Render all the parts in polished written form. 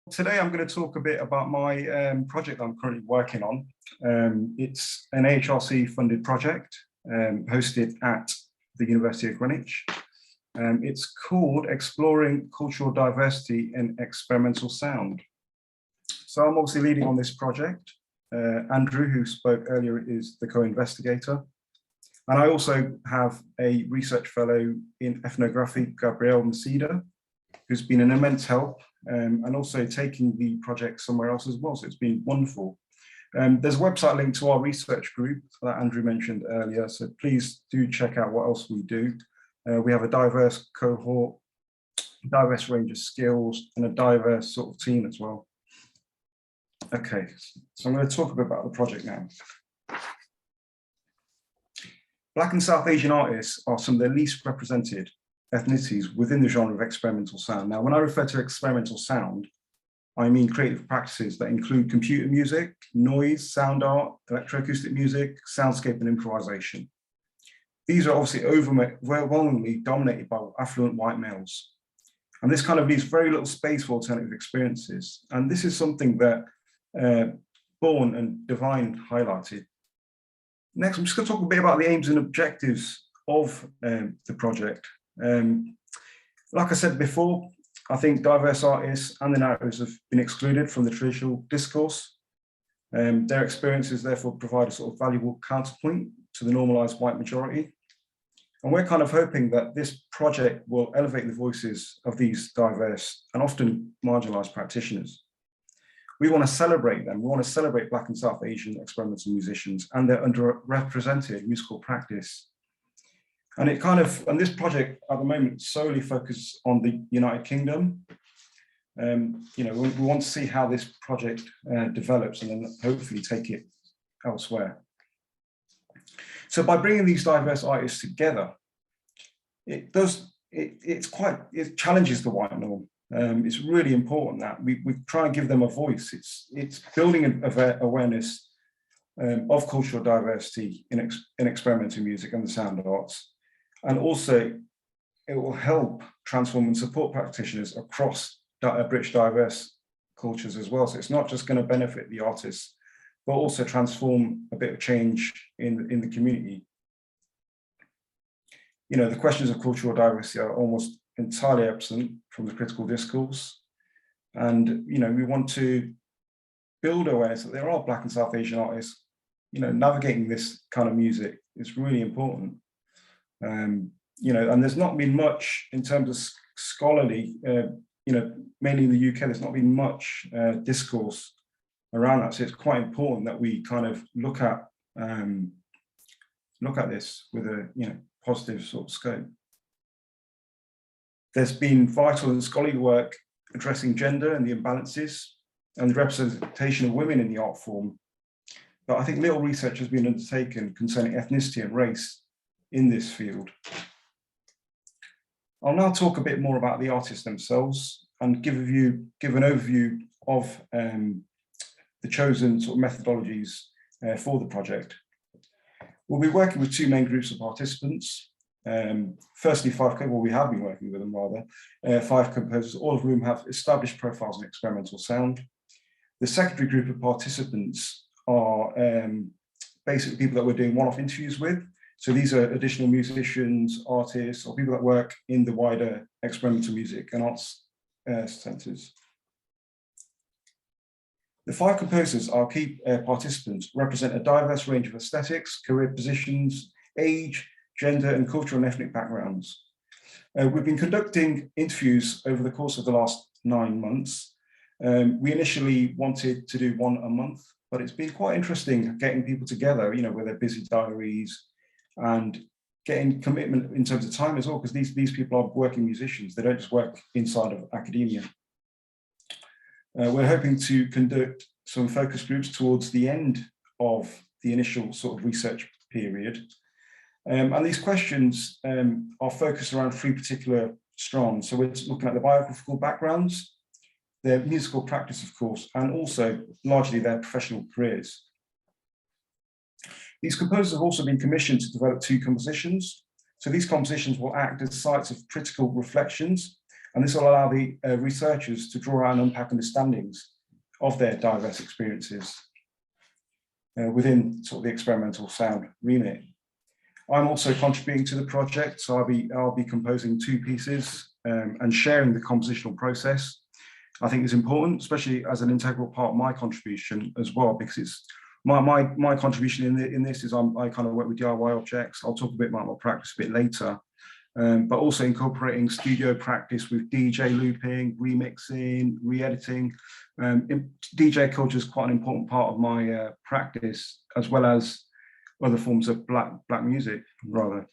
Today I'm going to talk a bit about my project I'm currently working on. It's an AHRC funded project hosted at the University of Greenwich. It's called Exploring Cultural Diversity in Experimental Sound. So I'm obviously leading on this project. Andrew, who spoke earlier, is the co-investigator. And I also have a research fellow in ethnography, Gabrielle Masida, who's been an immense help and also taking the project somewhere else as well. So it's been wonderful. There's a website link to our research group that Andrew mentioned earlier. So please do check out what else we do. We have a diverse cohort, diverse range of skills, and a diverse sort of team as well. Okay, so I'm going to talk a bit about the project now. Black and South Asian artists are some of the least represented ethnicities within the genre of experimental sound. Now, when I refer to experimental sound, I mean creative practices that include computer music, noise, sound art, electroacoustic music, soundscape, and improvisation. These are obviously overwhelmingly dominated by affluent white males. And this kind of leaves very little space for alternative experiences. And this is something that Bourne and Devine highlighted. Next, I'm just going to talk a bit about the aims and objectives of the project. Like I said before, I think diverse artists and the narratives have been excluded from the traditional discourse. Their experiences therefore provide a sort of valuable counterpoint to the normalized white majority. And we're kind of hoping that this project will elevate the voices of these diverse and often marginalized practitioners. We want to celebrate them. We want to celebrate Black and South Asian experimental musicians and their underrepresented musical practice. And this project at the moment solely focuses on the United Kingdom. We want to see how this project develops and then hopefully take it elsewhere. So by bringing these diverse artists together, it challenges the white norm. It's really important that we try and give them a voice. It's building an awareness of cultural diversity in experimental music and the sound arts. And also, it will help transform and support practitioners across British diverse cultures as well. So it's not just going to benefit the artists, but also transform a bit of change in the community. You know, the questions of cultural diversity are almost entirely absent from the critical discourse. And, you know, we want to build awareness that there are Black and South Asian artists, you know, navigating this kind of music is really important. You know, and there's not been much in terms of scholarly, you know, mainly in the UK, there's not been much discourse around that. So it's quite important that we kind of look at this with a, you know, positive sort of scope. There's been vital and scholarly work addressing gender and the imbalances and the representation of women in the art form. But I think little research has been undertaken concerning ethnicity and race in this field. I'll now talk a bit more about the artists themselves and give an overview of the chosen sort of methodologies for the project. We'll be working with two main groups of participants. Firstly, we have been working with them rather, 5 composers, all of whom have established profiles in experimental sound. The secondary group of participants are basically people that we're doing one-off interviews with. So these are additional musicians, artists, or people that work in the wider experimental music and arts centres. The 5 composers, our key participants, represent a diverse range of aesthetics, career positions, age, gender, and cultural and ethnic backgrounds. We've been conducting interviews over the course of the last 9 months. We initially wanted to do one a month, but it's been quite interesting getting people together, you know, with their busy diaries and getting commitment in terms of time as well, because these people are working musicians. They don't just work inside of academia. We're hoping to conduct some focus groups towards the end of the initial sort of research period. And these questions are focused around 3 particular strands. So we're looking at the biographical backgrounds, their musical practice, of course, and also largely their professional careers. These composers have also been commissioned to develop 2 compositions. So these compositions will act as sites of critical reflections And this will allow the researchers to draw out and unpack understandings of their diverse experiences within sort of the experimental sound remit. I'm also contributing to the project, so I'll be composing 2 pieces and sharing the compositional process. I think is important, especially as an integral part of my contribution as well, because it's my contribution in this is I kind of work with DIY objects. I'll talk a bit about my practice a bit later, but also incorporating studio practice with DJ looping, remixing, re-editing. DJ culture is quite an important part of my practice, as well as other forms of black music, rather.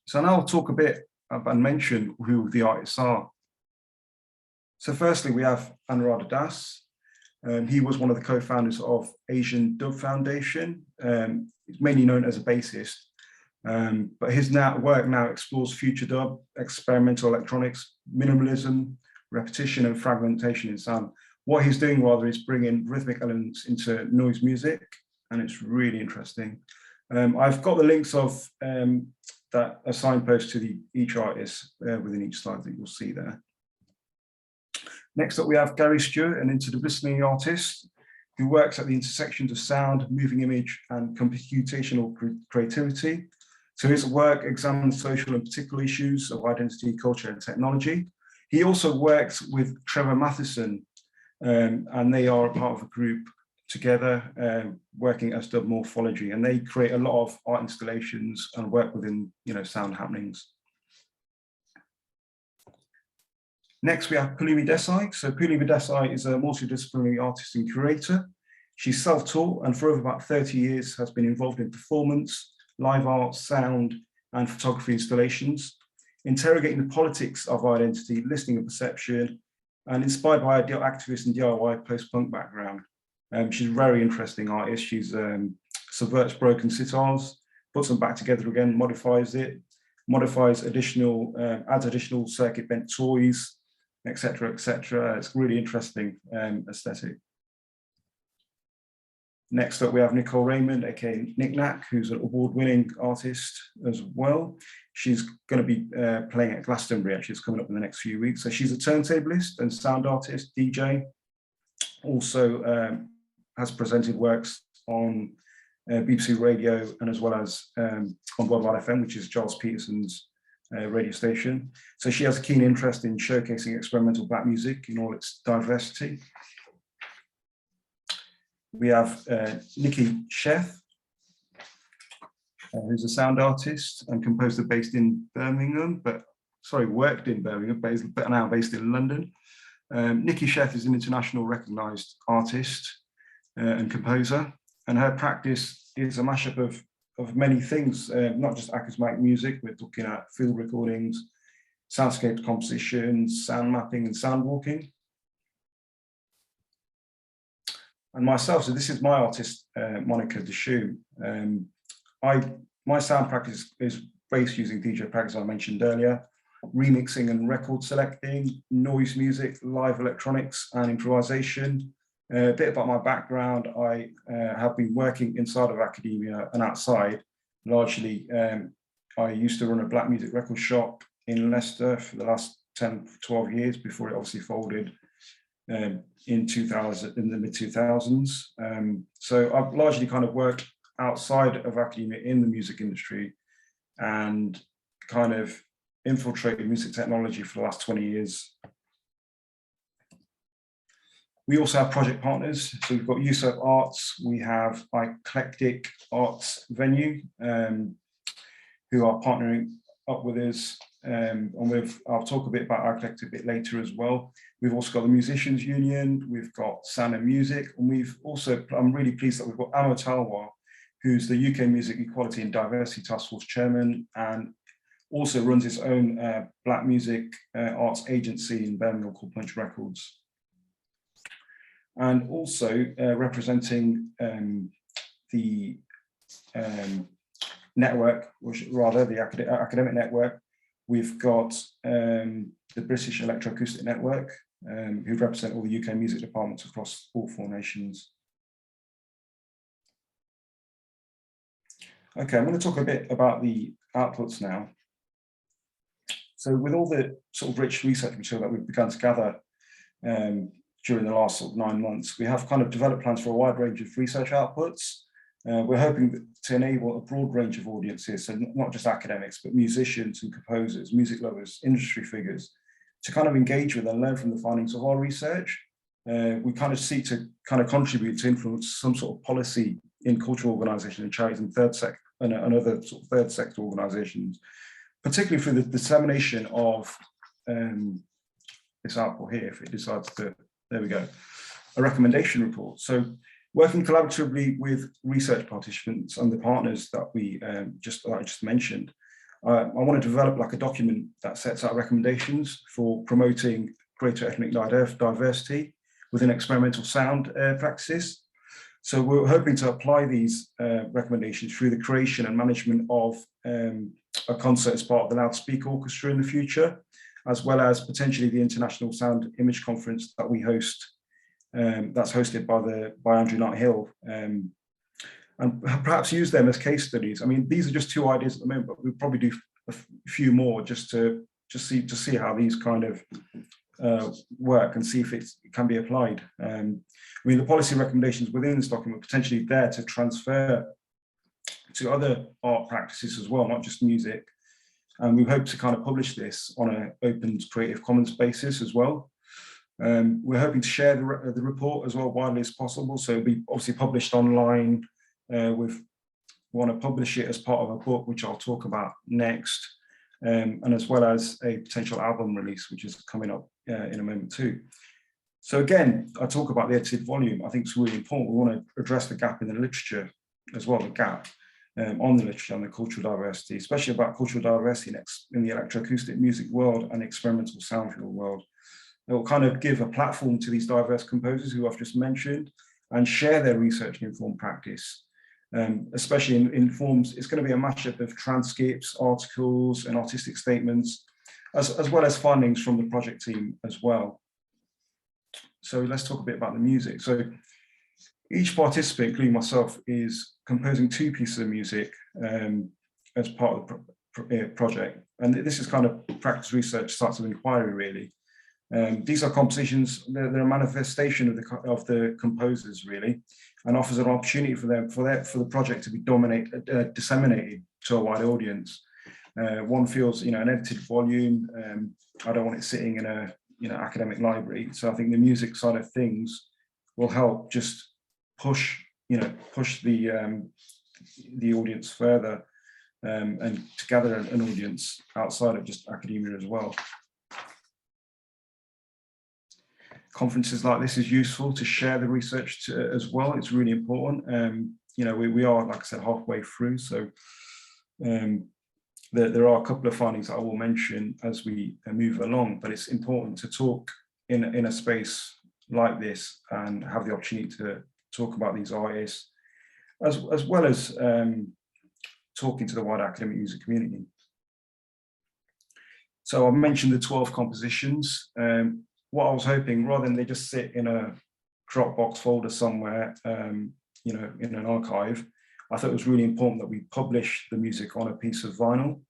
So now I'll talk a bit and mention who the artists are. So firstly, we have Anuradha Das. He was one of the co-founders of Asian Dub Foundation. He's mainly known as a bassist, but his work now explores future dub, experimental electronics, minimalism, repetition and fragmentation in sound. What he's doing rather is bringing rhythmic elements into noise music, and it's really interesting. I've got the links of that a signpost to each artist within each slide that you'll see there. Next up, we have Gary Stewart, an interdisciplinary artist who works at the intersections of sound, moving image, and computational creativity. So his work examines social and political issues of identity, culture, and technology. He also works with Trevor Matheson, and they are a part of a group together working as dub morphology, and they create a lot of art installations and work within sound happenings. Next, we have Pulumi Desai. So Pulumi Desai is a multidisciplinary artist and curator. She's self-taught and for over about 30 years has been involved in performance, live art, sound, and photography installations, interrogating the politics of identity, listening and perception, and inspired by a activist and DIY post-punk background. She's a very interesting artist. She's subverts broken sitars, puts them back together again, modifies it, adds additional circuit bent toys, etc., etc. It's really interesting aesthetic. Next up, we have Nicole Raymond, aka Nick Knack, who's an award-winning artist as well. She's going to be playing at Glastonbury, actually. It's coming up in the next few weeks. So she's a turntablist and sound artist, DJ. Also has presented works on BBC Radio and as well as on Worldwide FM, which is Giles Peterson's radio station. So she has a keen interest in showcasing experimental black music in all its diversity. We have Nikki Sheth, who's a sound artist and composer based in Birmingham, worked in Birmingham, but now based in London. Nikki Sheth is an international recognized artist and composer, and her practice is a mashup of many things, not just acousmatic music. We're looking at field recordings, soundscape compositions, sound mapping, and sound walking. And myself, so this is my artist, Monica Deshoom. My sound practice is based using DJ practice I mentioned earlier, remixing and record selecting, noise music, live electronics, and improvisation. A bit about my background: I have been working inside of academia and outside. Largely, I used to run a black music record shop in Leicester for the last 10, 12 years before it obviously folded in 2000, in the mid-2000s. So I've largely kind of worked outside of academia in the music industry and kind of infiltrated music technology for the last 20 years. We also have project partners. So we've got USERP Arts, we have Eclectic Arts Venue, who are partnering up with us. I'll talk a bit about Eclectic a bit later as well. We've also got the Musicians Union, we've got Sound and Music, and we've also, I'm really pleased that we've got Amo Talwar, who's the UK Music Equality and Diversity Task Force Chairman, and also runs his own black music arts agency in Birmingham called Punch Records. And also representing the network, which rather the academic network, we've got the British Electroacoustic Network, who represent all the UK music departments across all 4 nations. Okay, I'm going to talk a bit about the outputs now. So with all the sort of rich research material that we've begun to gather during the last sort of 9 months, we have kind of developed plans for a wide range of research outputs. We're hoping to enable a broad range of audiences, so not just academics, but musicians and composers, music lovers, industry figures, to kind of engage with and learn from the findings of our research. We kind of seek to kind of contribute to influence some sort of policy in cultural organisations and charities and other sort of third sector organisations, particularly through the dissemination of this output here, if it decides to, there we go, a recommendation report. So working collaboratively with research participants and the partners that we I just mentioned, I want to develop like a document that sets out recommendations for promoting greater ethnic diversity within experimental sound practices. So we're hoping to apply these recommendations through the creation and management of a concert as part of the loudspeaker orchestra in the future, as well as potentially the International Sound Image Conference that we host, that's hosted by Andrew Knight Hill, and perhaps use them as case studies. I mean, these are just 2 ideas at the moment, but we'll probably do a few more just to see how these kind of work and see if it can be applied. I mean, the policy recommendations within this document are potentially there to transfer to other art practices as well, not just music. And we hope to kind of publish this on an open Creative Commons basis as well. We're hoping to share the report as well widely as possible. So it'll be obviously published online. We want to publish it as part of a book, which I'll talk about next, and as well as a potential album release, which is coming up in a moment too. So again, I talk about the edited volume. I think it's really important. We want to address the gap in the literature as well, the gap on the literature on the cultural diversity, especially about cultural diversity in the electroacoustic music world and experimental sound field world. It will kind of give a platform to these diverse composers who I've just mentioned and share their research and informed practice, especially in forms. It's going to be a mashup of transcripts, articles, and artistic statements, as well as findings from the project team as well. So let's talk a bit about the music. So each participant, including myself, is composing 2 pieces of music as part of the project. And this is kind of practice research, starts of inquiry, really. These are compositions, they're a manifestation of the composers, really, and offers an opportunity for the project to be disseminated to a wide audience. One feels, an edited volume. I don't want it sitting in a academic library. So I think the music side of things will help just push the audience further, and to gather an audience outside of just academia as well. Conferences like this is useful to share the research as well. It's really important. We are, like I said, halfway through, so there are a couple of findings that I will mention as we move along, but it's important to talk in a space like this and have the opportunity to talk about these artists, as well as talking to the wider academic music community. So I've mentioned the 12 compositions. What I was hoping, rather than they just sit in a Dropbox folder somewhere, in an archive, I thought it was really important that we publish the music on a piece of vinyl.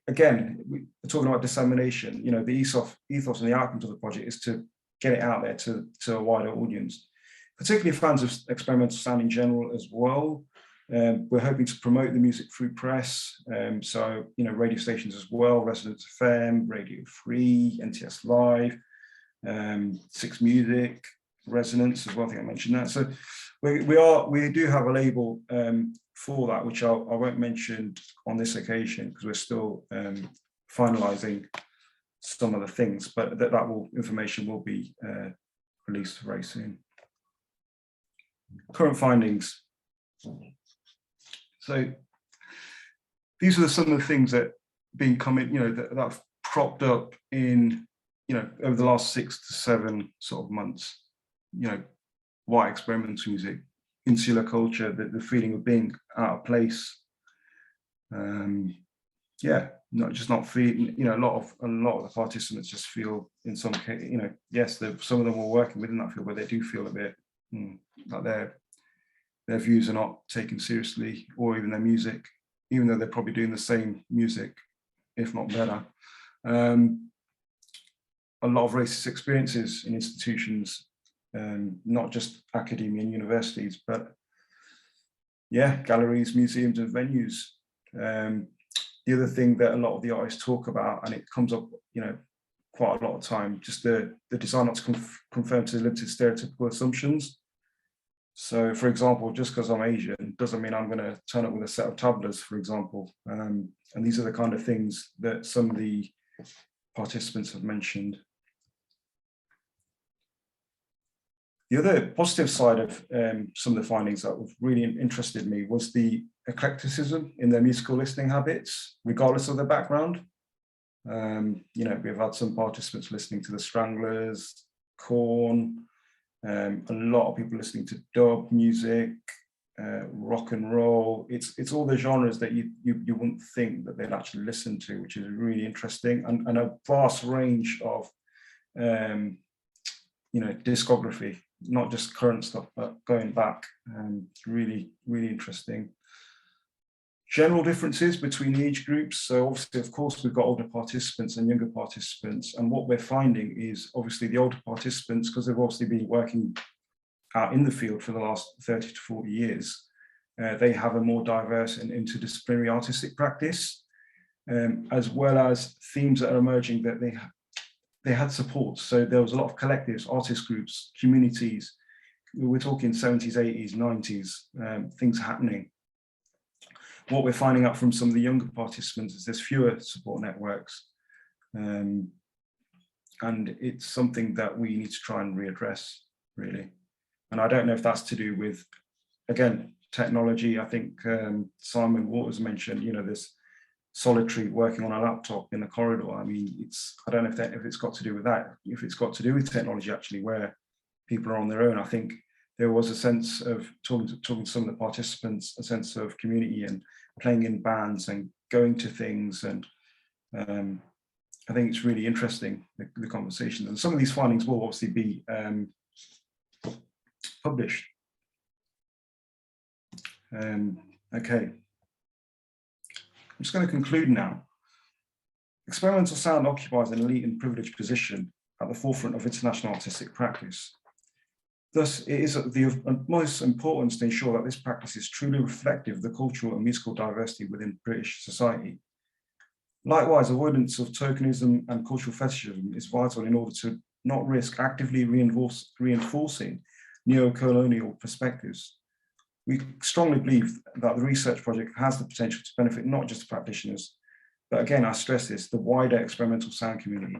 Again, we're talking about dissemination. The ethos and the outcomes of the project is to get it out there to a wider audience, particularly fans of experimental sound in general as well. We're hoping to promote the music through press, so radio stations as well, Resonance FM, Radio 3, NTS Live, 6 Music, Resonance as well. I think I mentioned that. So we do have a label for that, which I won't mention on this occasion because we're still finalising some of the things, but that information will be released very soon. Current findings. So these are some of the things that been coming, that have cropped up in, over the last 6 to 7 sort of months. White experimental music, insular culture, the feeling of being out of place. Not feeling, a lot of the participants just feel in some case, yes, some of them were working within that field, but they do feel a bit like their views are not taken seriously, or even their music, even though they're probably doing the same music if not better. A lot of racist experiences in institutions, not just academia and universities, but yeah, galleries, museums, and venues. The other thing that a lot of the artists talk about, and it comes up, quite a lot of time, just the desire not to conform to limited stereotypical assumptions. So, for example, just because I'm Asian doesn't mean I'm going to turn up with a set of tablas, for example. And these are the kind of things that some of the participants have mentioned. The other positive side of some of the findings that really interested me was the eclecticism in their musical listening habits, regardless of their background. We've had some participants listening to the Stranglers, Korn, a lot of people listening to dub music, rock and roll. It's all the genres that you wouldn't think that they'd actually listen to, which is really interesting, and a vast range of discography, not just current stuff, but going back. Really, really interesting. General differences between the age groups. So obviously, of course, we've got older participants and younger participants. And what we're finding is obviously the older participants, because they've obviously been working out in the field for the last 30 to 40 years, they have a more diverse and interdisciplinary artistic practice, as well as themes that are emerging that they had support. So there was a lot of collectives, artist groups, communities. We're talking 70s, 80s, 90s, things happening. What we're finding out from some of the younger participants is there's fewer support networks. And it's something that we need to try and readdress, really. And I don't know if that's to do with, again, technology. I think Simon Waters mentioned, this solitary working on a laptop in a corridor. I mean, I don't know if it's got to do with that, if it's got to do with technology, actually, where people are on their own. I think there was a sense of talking to some of the participants, a sense of community and playing in bands and going to things. And I think it's really interesting, the conversations. And some of these findings will obviously be published. Okay. I'm just going to conclude now. Experimental sound occupies an elite and privileged position at the forefront of international artistic practice. Thus, it is of the utmost importance to ensure that this practice is truly reflective of the cultural and musical diversity within British society. Likewise, avoidance of tokenism and cultural fetishism is vital in order to not risk actively reinforcing neo-colonial perspectives. We strongly believe that the research project has the potential to benefit not just the practitioners, but again, I stress this, the wider experimental sound community.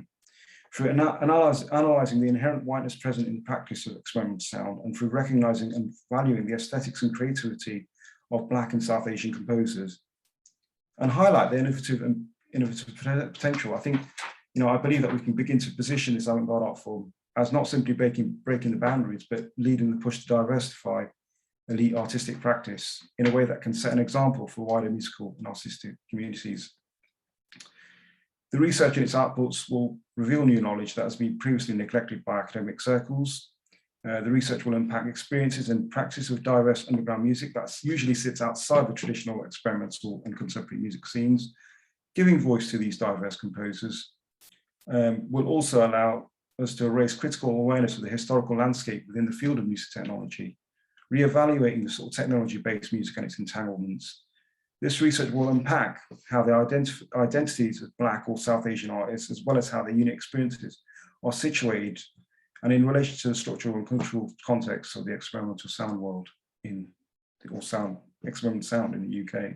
Through analysing the inherent whiteness present in the practice of experimental sound, and through recognising and valuing the aesthetics and creativity of Black and South Asian composers, and highlight the innovative potential, I think, I believe that we can begin to position this avant-garde art form as not simply breaking the boundaries, but leading the push to diversify elite artistic practice in a way that can set an example for wider musical and artistic communities. The research and its outputs will reveal new knowledge that has been previously neglected by academic circles. The research will impact experiences and practice of diverse underground music that usually sits outside the traditional experimental and contemporary music scenes, giving voice to these diverse composers. Will also allow us to raise critical awareness of the historical landscape within the field of music technology, re-evaluating the sort of technology-based music and its entanglements. This research will unpack how the identities of Black or South Asian artists, as well as how their unique experiences are situated and in relation to the structural and cultural context of the experimental sound world experimental sound in the UK.